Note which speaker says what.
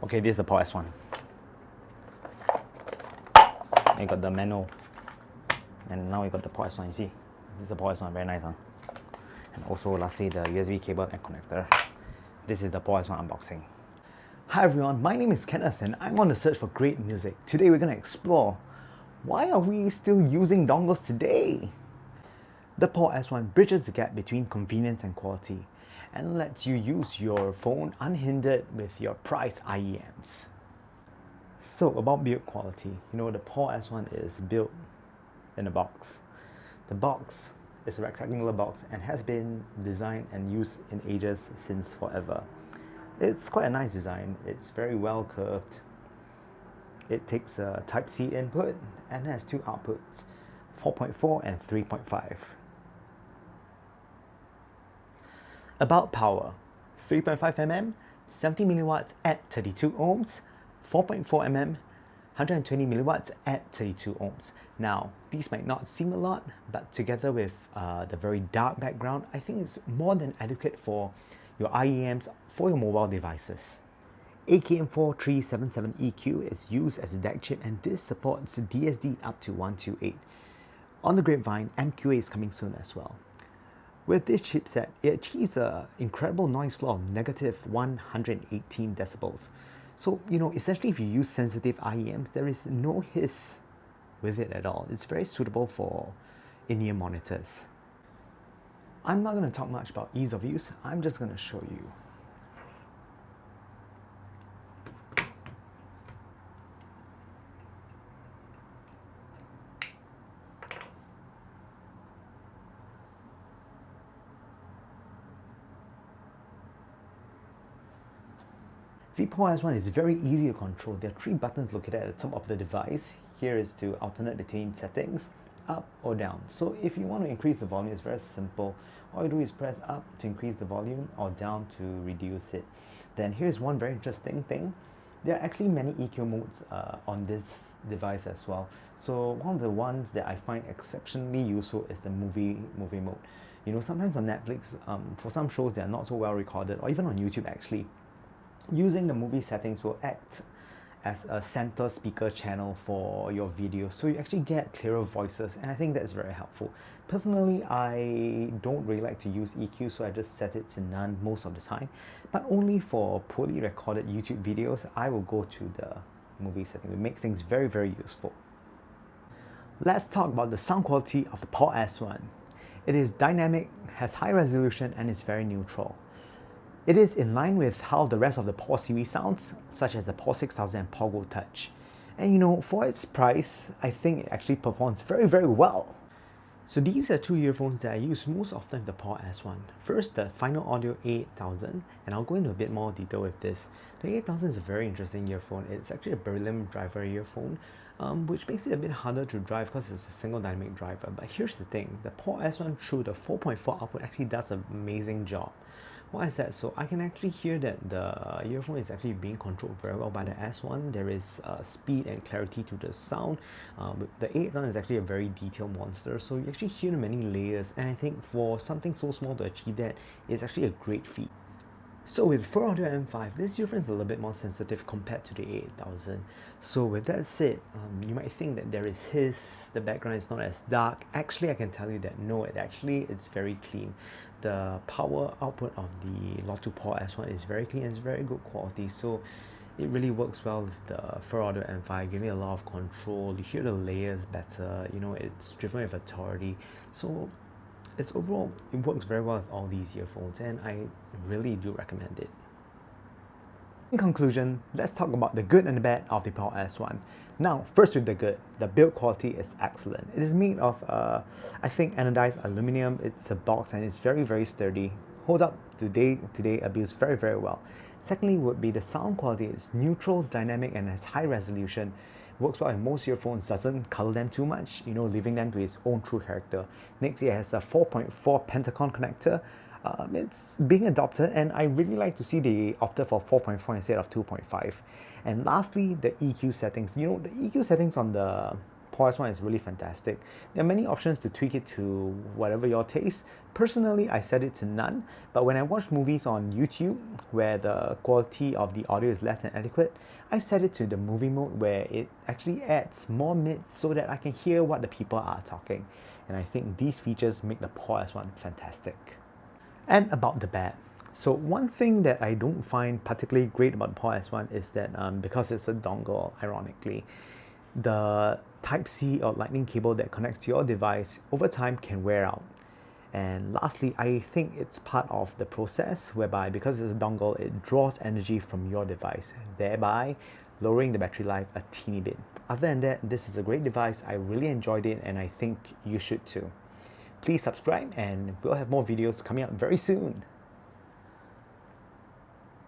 Speaker 1: Okay, this is the PAW S1. You got the manual, and now you got the PAW S1. You see, this is the PAW S1, very nice, huh? And also, lastly, the USB cable and connector. This is the PAW S1 unboxing. Hi everyone, my name is Kenneth, and I'm on the search for great music. Today we're going to explore why are we still using dongles today? The PAW S1 bridges the gap between convenience and quality, and lets you use your phone unhindered with your prized IEMs. So about build quality, the PAW S1 is built in a box. The box is a rectangular box and has been designed and used in ages since forever. It's quite a nice design. It's very well curved. It takes a Type-C input and has two outputs, 4.4 and 3.5. About power, 3.5 mm, 70 milliwatts at 32 ohms, 4.4 mm, 120 milliwatts at 32 ohms. Now, these might not seem a lot, but together with the very dark background, I think it's more than adequate for your IEMs for your mobile devices. AKM4377EQ is used as a DAC chip, and this supports DSD up to 128. On the grapevine, MQA is coming soon as well. With this chipset, it achieves an incredible noise floor of negative 118 decibels. So, essentially if you use sensitive IEMs, there is no hiss with it at all. It's very suitable for in-ear monitors. I'm not going to talk much about ease of use, I'm just going to show you. The PAW S1 is very easy to control. There are three buttons located at the top of the device. Here is to alternate between settings, up or down. So if you want to increase the volume, it's very simple. All you do is press up to increase the volume or down to reduce it. Then here's one very interesting thing. There are actually many EQ modes on this device as well. So one of the ones that I find exceptionally useful is the movie mode. Sometimes on Netflix, for some shows that are not so well recorded, or even on YouTube actually, using the movie settings will act as a center speaker channel for your video, so you actually get clearer voices, and I think that's very helpful. Personally, I don't really like to use EQ, so I just set it to none most of the time, but only for poorly recorded YouTube videos I will go to the movie setting. It makes things very, very useful. Let's talk about the sound quality of the PAW S1. It is dynamic, has high resolution, and is very neutral. It is in line with how the rest of the PAW series sounds, such as the PAW 6000 and PAW Go Touch. And for its price, I think it actually performs very, very well. So these are two earphones that I use most often with the PAW S1. First, the Final Audio A8000, and I'll go into a bit more detail with this. The A8000 is a very interesting earphone. It's actually a beryllium driver earphone, which makes it a bit harder to drive because it's a single dynamic driver. But here's the thing, the PAW S1 through the 4.4 output actually does an amazing job. Why is that? So I can actually hear that the earphone is actually being controlled very well by the S1. There is speed and clarity to the sound. The A8000 is actually a very detailed monster, so you actually hear many layers, and I think for something so small to achieve that is actually a great feat. So with Fur Audio M5, this earphone is a little bit more sensitive compared to the A8000. So with that said, you might think that there is hiss, the background is not as dark. Actually, I can tell you that no, it's very clean. The power output of the Lotoo PAW S1 is very clean and it's very good quality. So it really works well with the Fur Audio M5, giving it a lot of control. You hear the layers better, it's driven with authority. So overall, it works very well with all these earphones, and I really do recommend it. In conclusion, let's talk about the good and the bad of the PAW S1. Now, first with the good, the build quality is excellent. It is made of, I think, anodized aluminum. It's a box and it's very, very sturdy. Hold up to day abuse very, very well. Secondly would be the sound quality. It's neutral, dynamic, and has high resolution. Works well in most earphones, doesn't color them too much, leaving them to its own true character. Next, it has a 4.4 Pentagon connector. It's being adopted, and I really like to see they opted for 4.4 instead of 2.5. And lastly, the EQ settings. The EQ settings on the PAW S1 is really fantastic. There are many options to tweak it to whatever your taste. Personally, I set it to none, but when I watch movies on YouTube where the quality of the audio is less than adequate, I set it to the movie mode where it actually adds more mids so that I can hear what the people are talking. And I think these features make the PAW S1 fantastic. And about the bat. So one thing that I don't find particularly great about the PAW S1 is that because it's a dongle, ironically, the Type-C or lightning cable that connects to your device over time can wear out. And lastly, I think it's part of the process whereby because it's a dongle, it draws energy from your device, thereby lowering the battery life a teeny bit. Other than that, this is a great device. I really enjoyed it and I think you should too. Please subscribe and we'll have more videos coming out very soon.